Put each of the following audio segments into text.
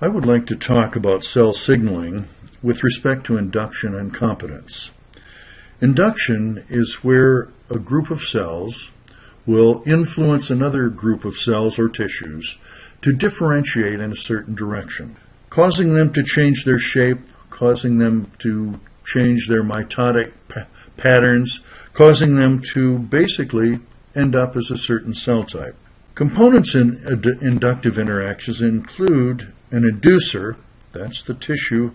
I would like to talk about cell signaling with respect to induction and competence. Induction is where a group of cells will influence another group of cells or tissues to differentiate in a certain direction, causing them to change their shape, causing them to change their mitotic patterns, causing them to basically end up as a certain cell type. Components in inductive interactions include an inducer, that's the tissue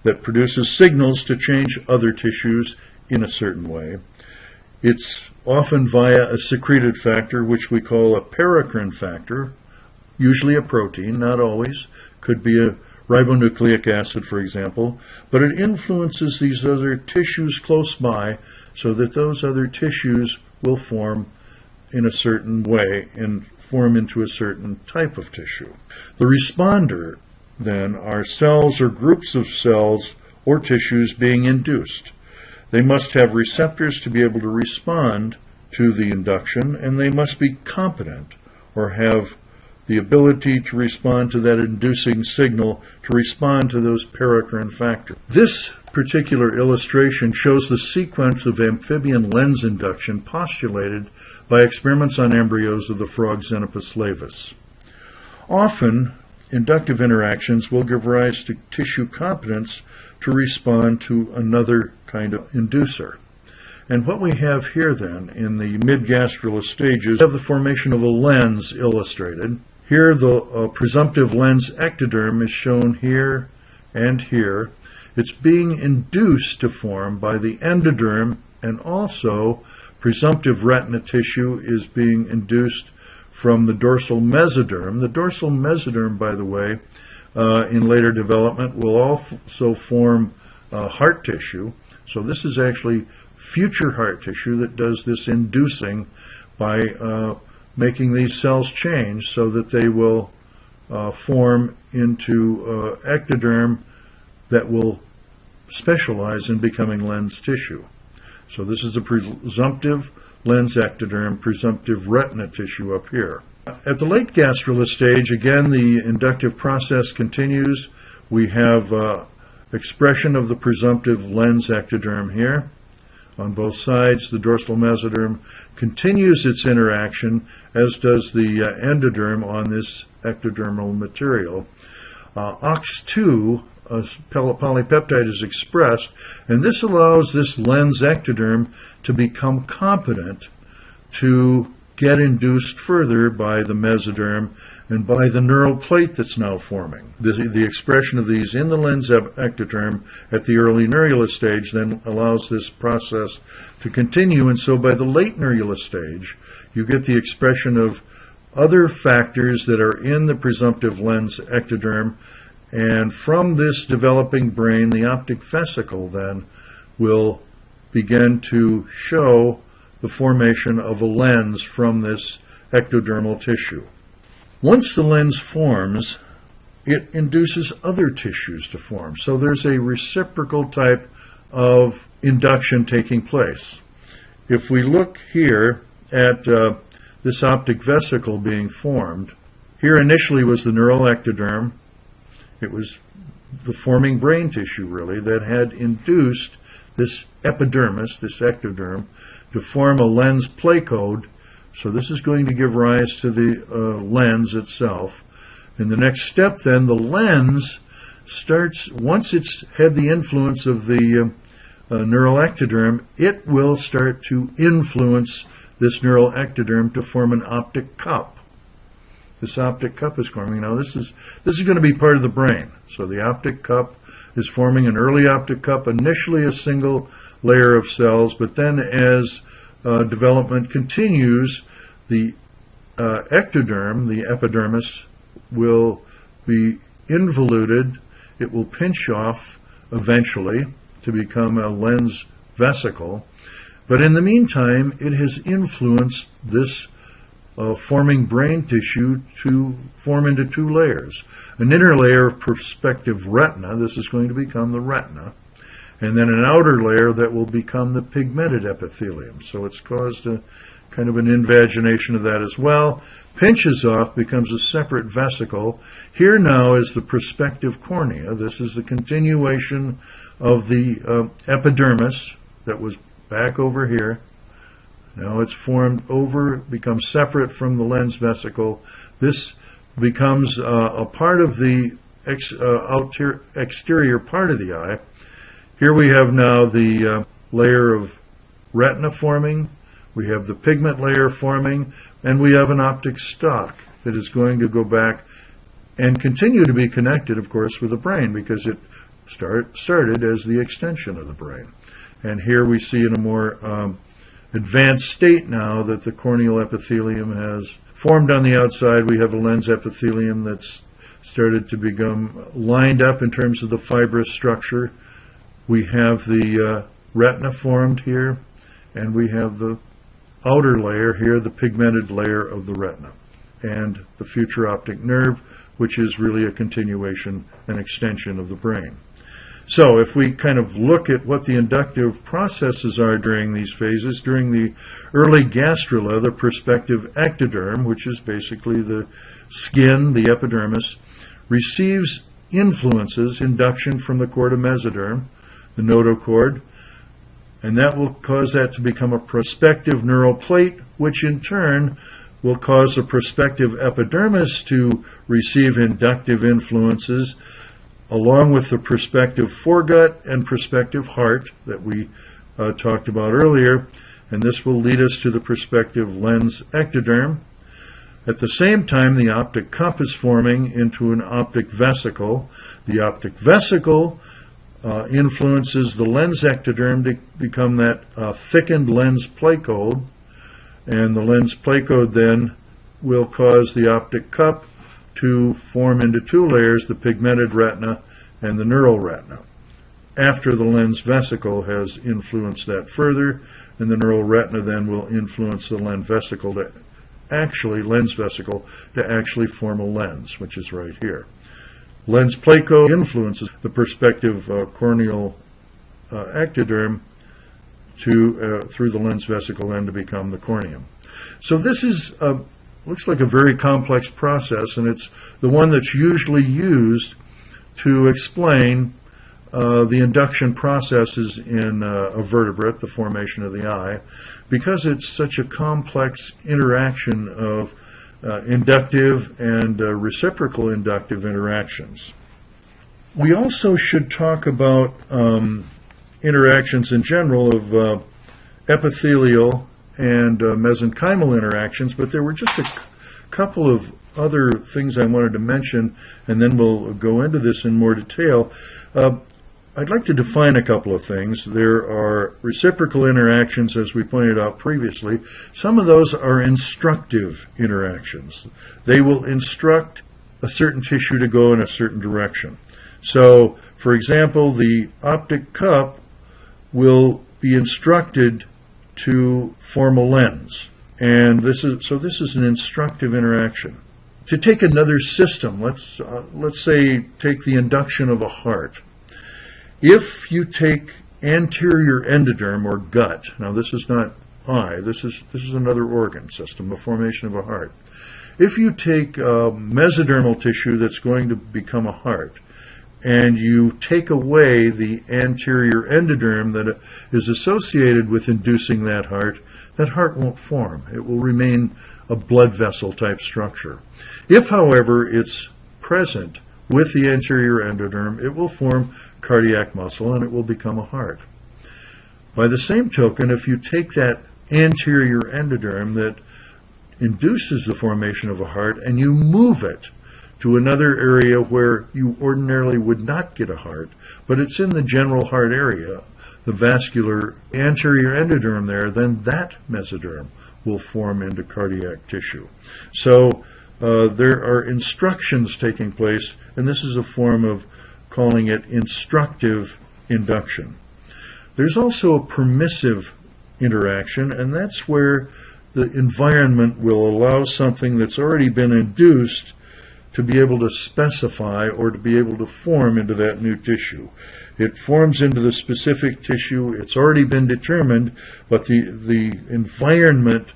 that produces signals to change other tissues in a certain way. It's often via a secreted factor, which we call a paracrine factor, usually a protein, not always, could be a ribonucleic acid, for example, but it influences these other tissues close by so that those other tissues will form in a certain way and form into a certain type of tissue. The responder, then, are cells or groups of cells or tissues being induced. They must have receptors to be able to respond to the induction, and they must be competent or have the ability to respond to that inducing signal, to respond to those paracrine factors. This particular illustration shows the sequence of amphibian lens induction postulated by experiments on embryos of the frog Xenopus laevis. Often, inductive interactions will give rise to tissue competence to respond to another kind of inducer. And what we have here then in the mid-gastrulous stages, we have the formation of a lens illustrated. Here the presumptive lens ectoderm is shown here and here. It's being induced to form by the endoderm, and also presumptive retina tissue is being induced from the dorsal mesoderm. The dorsal mesoderm, by the way, in later development will also form heart tissue. So this is actually future heart tissue that does this inducing by making these cells change so that they will form into ectoderm that will specialize in becoming lens tissue. So this is a presumptive lens ectoderm, presumptive retina tissue up here. At the late gastrulous stage, again, the inductive process continues. We have expression of the presumptive lens ectoderm here. On both sides, the dorsal mesoderm continues its interaction, as does the endoderm on this ectodermal material. OX2, a polypeptide, is expressed, and this allows this lens ectoderm to become competent to get induced further by the mesoderm and by the neural plate that's now forming. The expression of these in the lens ectoderm at the early neurulus stage then allows this process to continue, and so by the late neurulus stage you get the expression of other factors that are in the presumptive lens ectoderm, and from this developing brain the optic vesicle then will begin to show the formation of a lens from this ectodermal tissue. Once the lens forms, it induces other tissues to form. So there's a reciprocal type of induction taking place. If we look here at this optic vesicle being formed, here initially was the neural ectoderm. It was the forming brain tissue, really, that had induced this epidermis, this ectoderm, to form a lens placode. So this is going to give rise to the lens itself. In the next step, then, the lens starts, once it's had the influence of the neural ectoderm, it will start to influence this neural ectoderm to form an optic cup. This optic cup is forming. Now this is going to be part of the brain. So the optic cup is forming an early optic cup, initially a single layer of cells, but then as development continues, the ectoderm, the epidermis, will be involuted. It will pinch off eventually to become a lens vesicle. But in the meantime, it has influenced this forming brain tissue to form into two layers. An inner layer of prospective retina, this is going to become the retina, and then an outer layer that will become the pigmented epithelium. So it's caused a kind of an invagination of that as well. Pinches off, becomes a separate vesicle. Here now is the prospective cornea. This is the continuation of the epidermis that was back over here. Now it's formed over, becomes separate from the lens vesicle. This becomes a part of the exterior part of the eye. Here we have now the layer of retina forming, we have the pigment layer forming, and we have an optic stalk that is going to go back and continue to be connected, of course, with the brain, because it started as the extension of the brain. And here we see in a more advanced state now that the corneal epithelium has formed on the outside. We have a lens epithelium that's started to become lined up in terms of the fibrous structure. We have the retina formed here, and we have the outer layer here, the pigmented layer of the retina, and the future optic nerve, which is really a continuation and extension of the brain. So if we kind of look at what the inductive processes are during these phases, during the early gastrula, the prospective ectoderm, which is basically the skin, the epidermis, receives influences, induction from the corda mesoderm, the notochord, and that will cause that to become a prospective neural plate, which in turn will cause the prospective epidermis to receive inductive influences along with the prospective foregut and prospective heart that we talked about earlier, and this will lead us to the prospective lens ectoderm. At the same time, the optic cup is forming into an optic vesicle. The optic vesicle influences the lens ectoderm to become that thickened lens placode, and the lens placode then will cause the optic cup to form into two layers, the pigmented retina and the neural retina. After the lens vesicle has influenced that further, and the neural retina then will influence the lens vesicle to actually form a lens, which is right here. Lens placode influences the prospective corneal ectoderm through the lens vesicle then to become the corneum. So this is looks like a very complex process, and it's the one that's usually used to explain the induction processes in a vertebrate, the formation of the eye, because it's such a complex interaction of inductive and reciprocal inductive interactions. We also should talk about interactions in general of epithelial and mesenchymal interactions, but there were just a couple of other things I wanted to mention, and then we'll go into this in more detail. I'd like to define a couple of things. There are reciprocal interactions, as we pointed out previously. Some of those are instructive interactions. They will instruct a certain tissue to go in a certain direction. So, for example, the optic cup will be instructed to form a lens, and this is an instructive interaction. To take another system, let's say take the induction of a heart. If you take anterior endoderm or gut, now this is not eye, this is another organ system, the formation of a heart. If you take mesodermal tissue that's going to become a heart, and you take away the anterior endoderm that is associated with inducing that heart won't form. It will remain a blood vessel type structure. If, however, it's present with the anterior endoderm, it will form cardiac muscle and it will become a heart. By the same token, if you take that anterior endoderm that induces the formation of a heart and you move it to another area where you ordinarily would not get a heart, but it's in the general heart area, the vascular anterior endoderm there, then that mesoderm will form into cardiac tissue. So there are instructions taking place, and this is a form of calling it instructive induction. There's also a permissive interaction, and that's where the environment will allow something that's already been induced to be able to specify or to be able to form into that new tissue. It forms into the specific tissue. It's already been determined, but the environment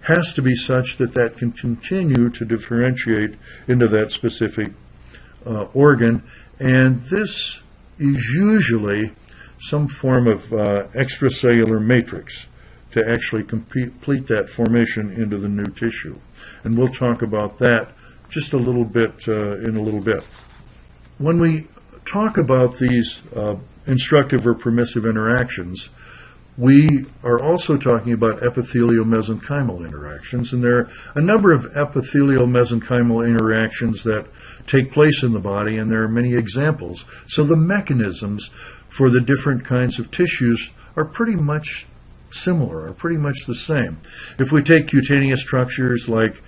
has to be such that that can continue to differentiate into that specific organ, and this is usually some form of extracellular matrix to actually complete that formation into the new tissue. And we'll talk about that just a little bit in a little bit. When we talk about these instructive or permissive interactions, we are also talking about epithelial-mesenchymal interactions, and there are a number of epithelial-mesenchymal interactions that take place in the body, and there are many examples. So the mechanisms for the different kinds of tissues are pretty much similar, are pretty much the same. If we take cutaneous structures like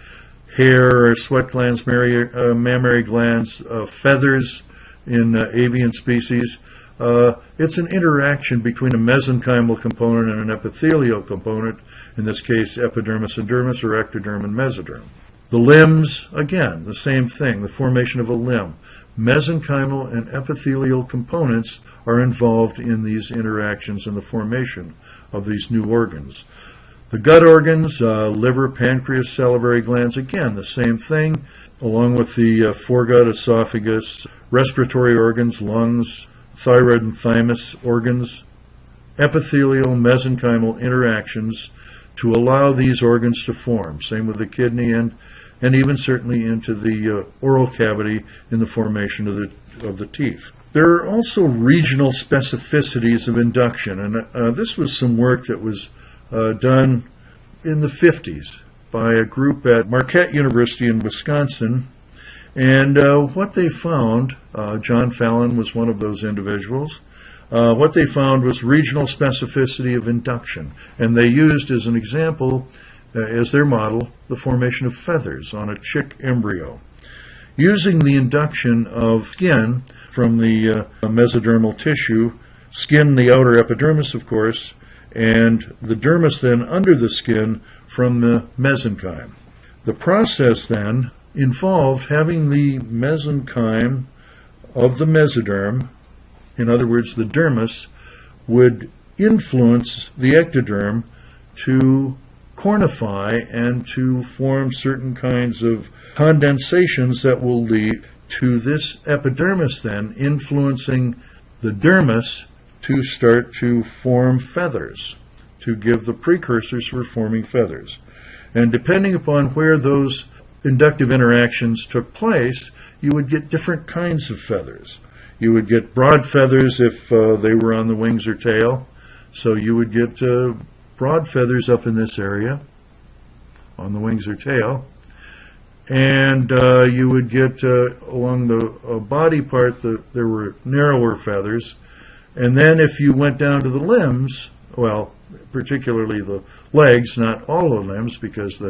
hair or sweat glands, mammary glands, feathers in avian species, it's an interaction between a mesenchymal component and an epithelial component, in this case epidermis and dermis, or ectoderm and mesoderm. The limbs, again, the same thing, the formation of a limb. Mesenchymal and epithelial components are involved in these interactions and the formation of these new organs. The gut organs, liver, pancreas, salivary glands, again, the same thing, along with the foregut, esophagus, respiratory organs, lungs, thyroid and thymus organs, epithelial mesenchymal interactions to allow these organs to form. Same with the kidney and even certainly into the oral cavity in the formation of the teeth. There are also regional specificities of induction, and this was some work that was done in the 50s by a group at Marquette University in Wisconsin. And what they found, John Fallon was one of those individuals, what they found was regional specificity of induction. And they used as an example, as their model, the formation of feathers on a chick embryo. Using the induction of skin from the mesodermal tissue, skin, the outer epidermis, of course, and the dermis then under the skin from the mesenchyme. The process then involved having the mesenchyme of the mesoderm, in other words, the dermis, would influence the ectoderm to cornify and to form certain kinds of condensations that will lead to this epidermis then influencing the dermis to start to form feathers, to give the precursors for forming feathers. And depending upon where those inductive interactions took place, you would get different kinds of feathers. You would get broad feathers if they were on the wings or tail. So you would get broad feathers up in this area, on the wings or tail. And you would get along the body part, there were narrower feathers. And then if you went down to the limbs, well, particularly the legs, not all the limbs, because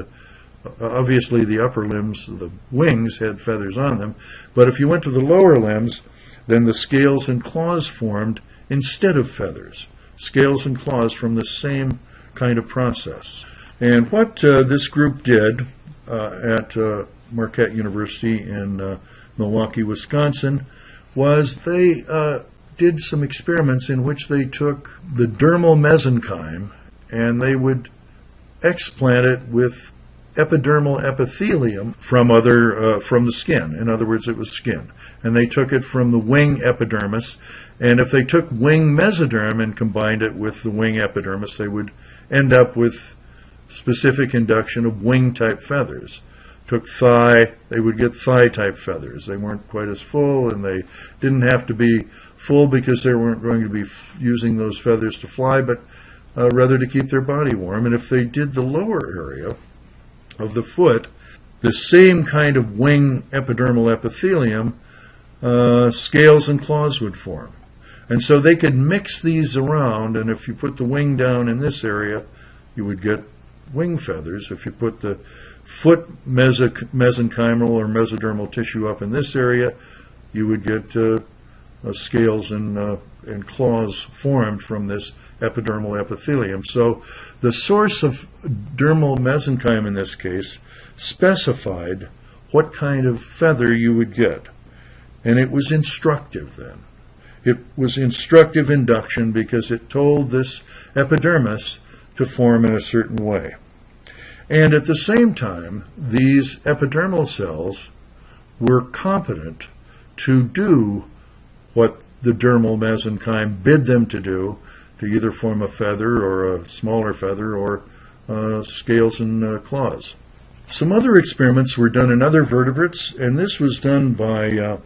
obviously the upper limbs, the wings, had feathers on them. But if you went to the lower limbs, then the scales and claws formed instead of feathers. Scales and claws from the same kind of process. And what this group did at Marquette University in Milwaukee, Wisconsin, was they did some experiments in which they took the dermal mesenchyme and they would explant it with epidermal epithelium from the skin. In other words, it was skin. And they took it from the wing epidermis, and if they took wing mesoderm and combined it with the wing epidermis, they would end up with specific induction of wing-type feathers. Took thigh, they would get thigh-type feathers. They weren't quite as full, and they didn't have to be full because they weren't going to be using those feathers to fly, but rather to keep their body warm. And if they did the lower area of the foot, the same kind of wing epidermal epithelium, scales and claws would form. And so they could mix these around, and if you put the wing down in this area, you would get wing feathers. If you put the foot mesenchymal or mesodermal tissue up in this area, you would get scales and claws formed from this epidermal epithelium. So the source of dermal mesenchyme in this case specified what kind of feather you would get. And it was instructive then. It was instructive induction because it told this epidermis to form in a certain way. And at the same time, these epidermal cells were competent to do what the dermal mesenchyme bid them to do, to either form a feather or a smaller feather or scales and claws. Some other experiments were done in other vertebrates, and this was done by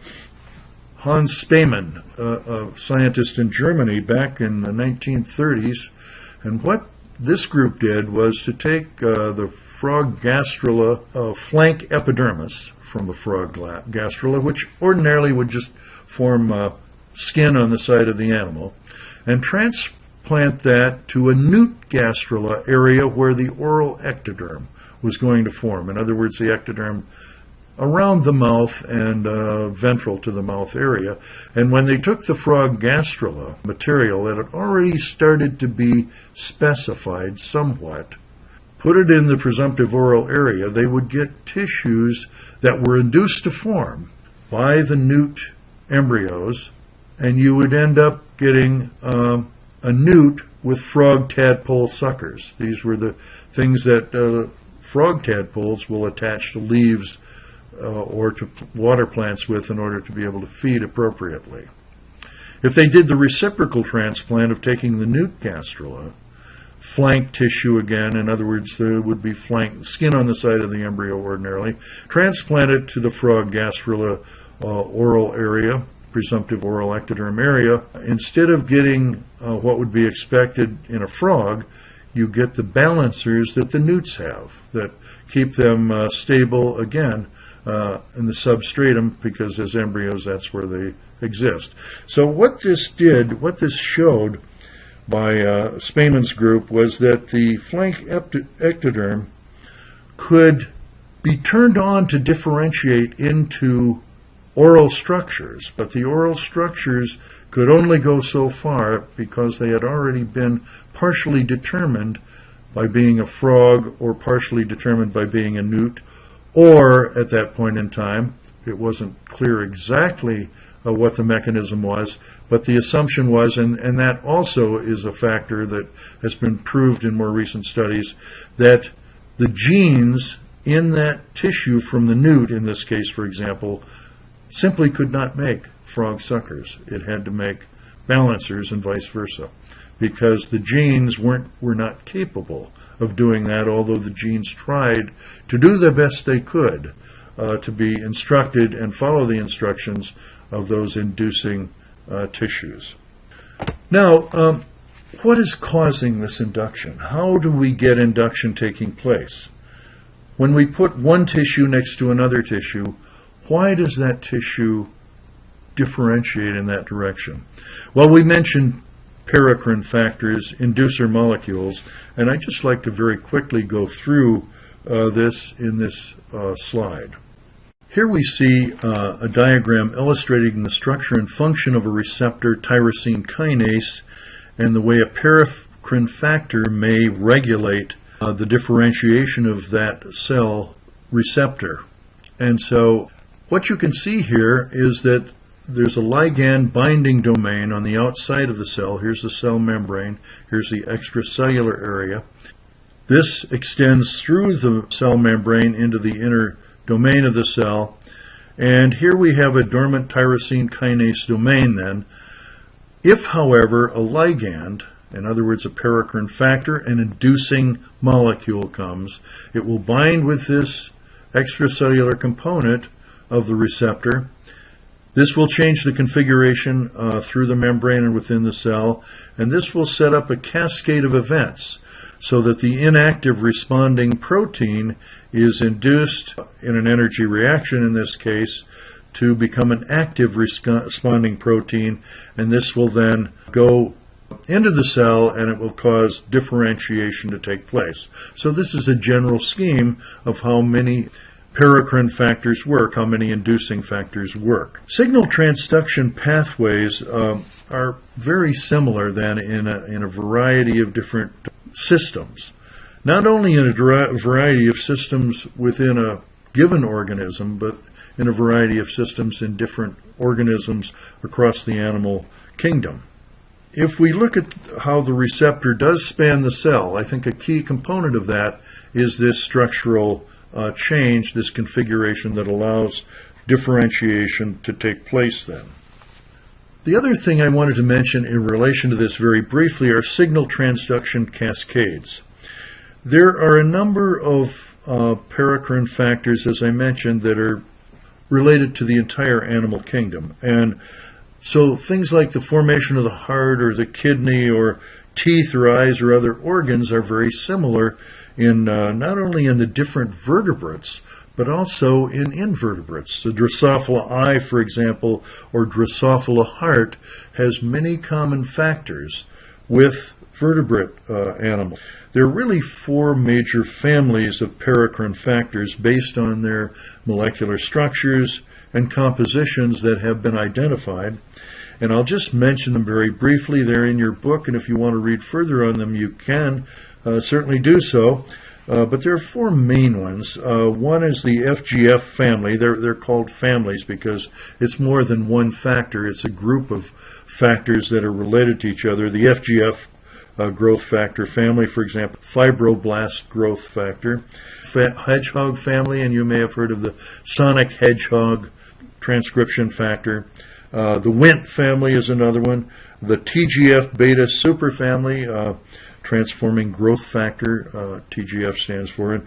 Hans Spemann, a scientist in Germany back in the 1930s. And what this group did was to take the frog gastrula flank epidermis from the frog gastrula, which ordinarily would just form skin on the side of the animal, and transplant that to a newt gastrula area where the oral ectoderm was going to form. In other words, the ectoderm around the mouth and ventral to the mouth area. And when they took the frog gastrula material that had already started to be specified somewhat, put it in the presumptive oral area, they would get tissues that were induced to form by the newt embryos, and you would end up getting a newt with frog tadpole suckers. These were the things that frog tadpoles will attach to leaves or to water plants with in order to be able to feed appropriately. If they did the reciprocal transplant of taking the newt gastrula, flank tissue again, in other words, there would be flank skin on the side of the embryo ordinarily, transplant it to the frog gastrula oral area, presumptive oral ectoderm area. Instead of getting what would be expected in a frog, you get the balancers that the newts have that keep them stable again in the substratum, because as embryos that's where they exist. So what this showed by Spamann's group was that the flank ectoderm could be turned on to differentiate into oral structures, but the oral structures could only go so far because they had already been partially determined by being a frog or partially determined by being a newt, or at that point in time, it wasn't clear exactly what the mechanism was, but the assumption was, and that also is a factor that has been proved in more recent studies, that the genes in that tissue from the newt, in this case, for example, simply could not make frog suckers. It had to make balancers and vice versa, because the genes were not capable of doing that, although the genes tried to do the best they could to be instructed and follow the instructions of those inducing tissues. Now, what is causing this induction? How do we get induction taking place? When we put one tissue next to another tissue, why does that tissue differentiate in that direction? Well, we mentioned paracrine factors, inducer molecules, and I'd just like to very quickly go through this in this slide. Here we see a diagram illustrating the structure and function of a receptor, tyrosine kinase, and the way a paracrine factor may regulate the differentiation of that cell receptor. And so what you can see here is that there's a ligand binding domain on the outside of the cell. Here's the cell membrane. Here's the extracellular area. This extends through the cell membrane into the inner domain of the cell. And here we have a dormant tyrosine kinase domain then. If, however, a ligand, in other words, a paracrine factor, an inducing molecule comes, it will bind with this extracellular component of the receptor. This will change the configuration through the membrane and within the cell, and this will set up a cascade of events so that the inactive responding protein is induced in an energy reaction, in this case, to become an active responding protein, and this will then go into the cell and it will cause differentiation to take place. So this is a general scheme of how many paracrine factors work, how many inducing factors work. Signal transduction pathways are very similar then in a variety of different systems. Not only in a variety of systems within a given organism, but in a variety of systems in different organisms across the animal kingdom. if we look at how the receptor does span the cell, I think a key component of that is this structural change, this configuration that allows differentiation to take place then. The other thing I wanted to mention in relation to this very briefly are signal transduction cascades. There are a number of paracrine factors, as I mentioned, that are related to the entire animal kingdom. And so things like the formation of the heart or the kidney or teeth or eyes or other organs are very similar in not only in the different vertebrates, but also in invertebrates. The Drosophila eye, for example, or Drosophila heart, has many common factors with vertebrate animals. There are really four major families of paracrine factors based on their molecular structures and compositions that have been identified. And I'll just mention them very briefly. They're in your book, and if you want to read further on them, you can certainly do so. But there are four main ones. One is the FGF family. They're called families because it's more than one factor. It's a group of factors that are related to each other. The FGF growth factor family, for example, fibroblast growth factor. Hedgehog family, and you may have heard of the sonic hedgehog transcription factor. The Wnt family is another one. The TGF-beta superfamily, transforming growth factor, TGF stands for. And